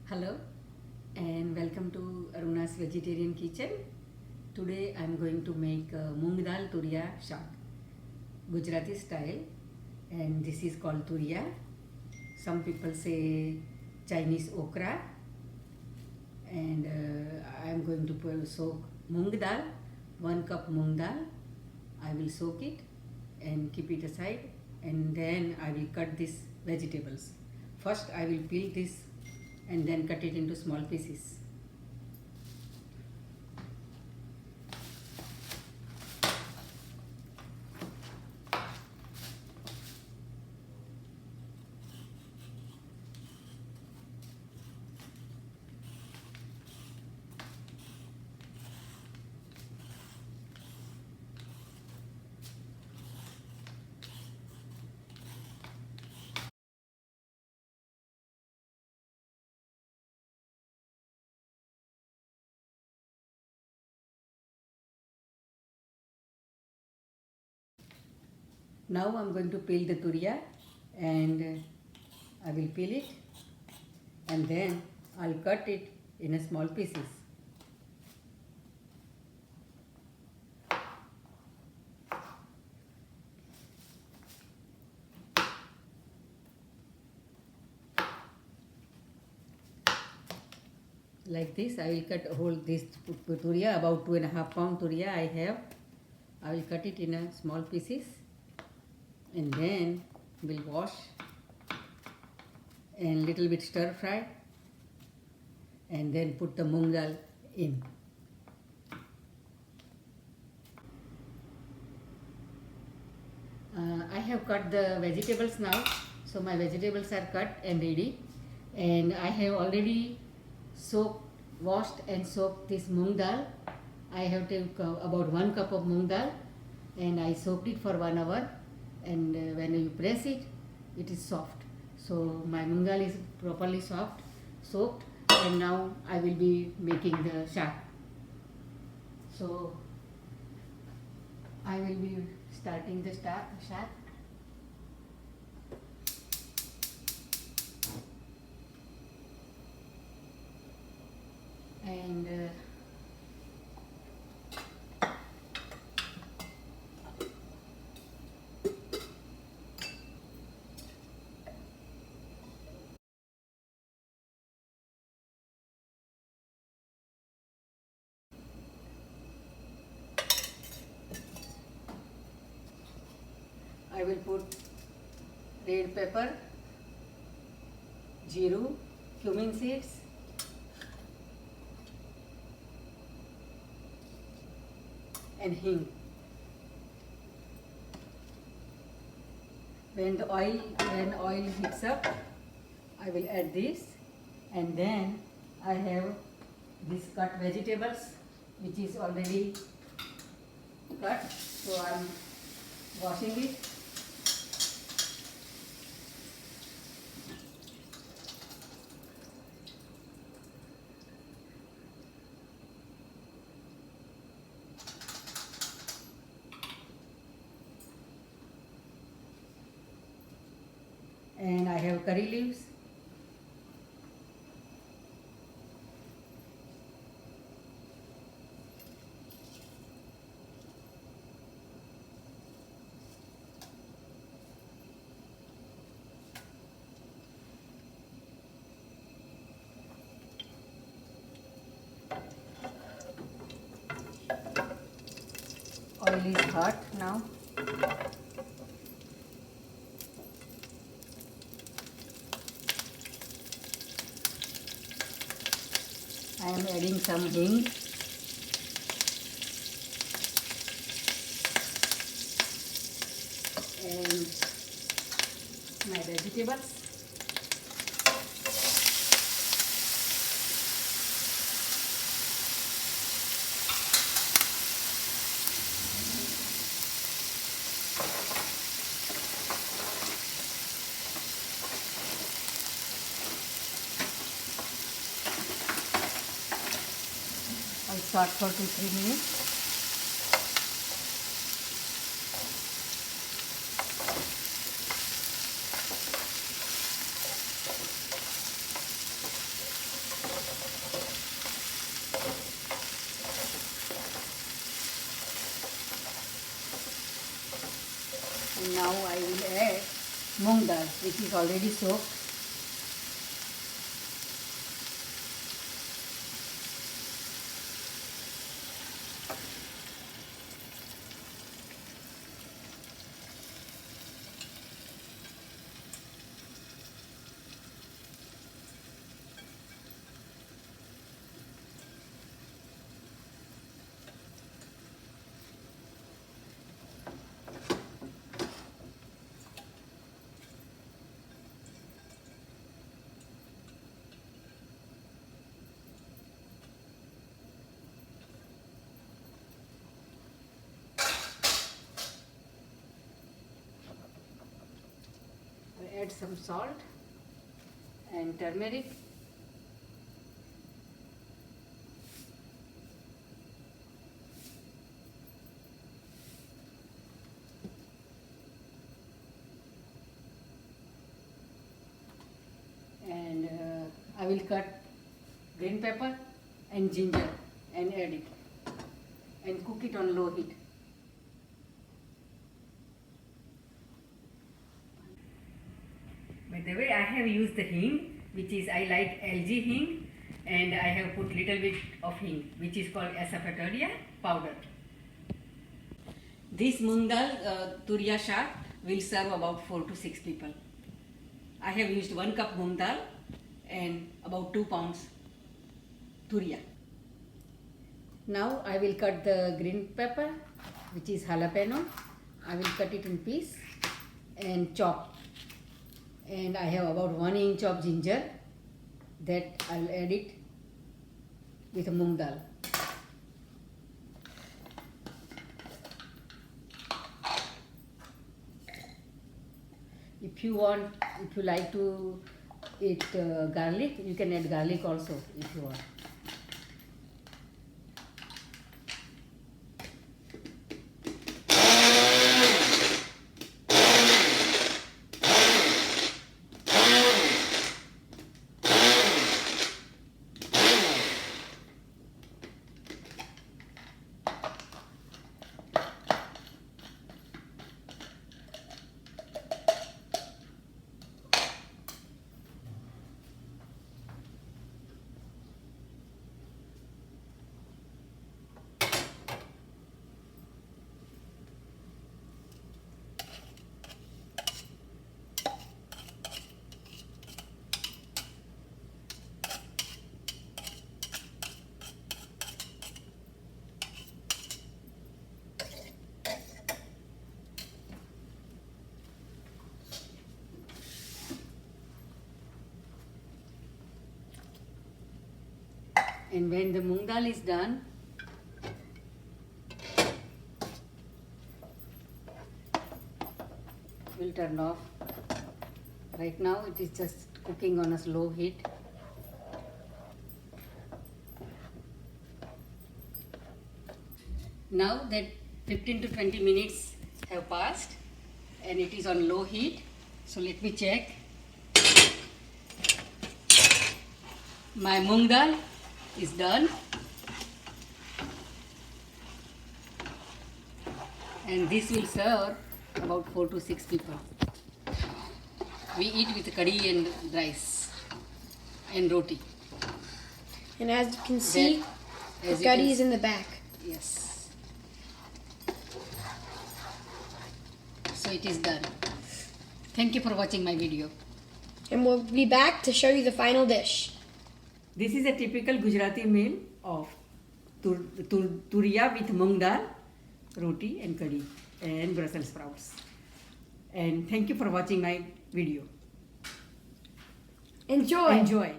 Hello and welcome to Aruna's Vegetarian Kitchen. Today I am going to make Moong Dal Turiya Shak, Gujarati style, and this is called Turiya. Some people say Chinese okra, and I am going to soak Moong Dal, 1 cup Moong Dal. I will soak it and keep it aside, and then I will cut these vegetables. First I will peel this and then cut it into small pieces. Now I am going to peel the turiya, and I will peel it and then I'll cut it in a small pieces. Like this, I will cut whole this turiya, about 2.5 pound turiya I have. I will cut it in a small pieces and then we'll wash and little bit stir fry and then put the moong dal in. I have cut the vegetables now, so my vegetables are cut and ready, and I have already washed and soaked this moong dal. I have taken about 1 cup of moong dal and I soaked it for 1 hour, and when you press it, it is soft. So my moong dal is properly soaked, and now I will be making the shak. So I will be starting the shak. And I will put red pepper, jeeru, cumin seeds, and hing. When oil heats up, I will add this, and then I have this cut vegetables which is already cut, so I am washing it. And I have curry leaves, oil is hot now. I am adding some hing and my vegetables. I'll start for 2-3 minutes. Now I will add moong dal, which is already soaked. Add some salt and turmeric. And I will cut green pepper and ginger and add it and cook it on low heat. By the way, I have used the hing, which is I like LG hing, and I have put little bit of hing, which is called asafoetida powder. This moong dal turiya shak will serve about 4 to 6 people. I have used 1 cup moong dal and about 2 pounds turiya. Now I will cut the green pepper, which is jalapeno. I will cut it in piece and chop. And I have about 1 inch of ginger that I will add it with moong dal. If you like to eat garlic, you can add garlic also if you want. And when the moong dal is done, we'll turn off. Right now it is just cooking on a slow heat. Now that 15 to 20 minutes have passed and it is on low heat, so let me check. My moong dal is done, and this will serve about 4 to 6 people. We eat with curry and rice and roti. And as you can see, the curry is in the back. Yes. So it is done. Thank you for watching my video. And we'll be back to show you the final dish. This is a typical Gujarati meal of turiya with moong dal, roti and curry and Brussels sprouts. And thank you for watching my video. Enjoy! Enjoy!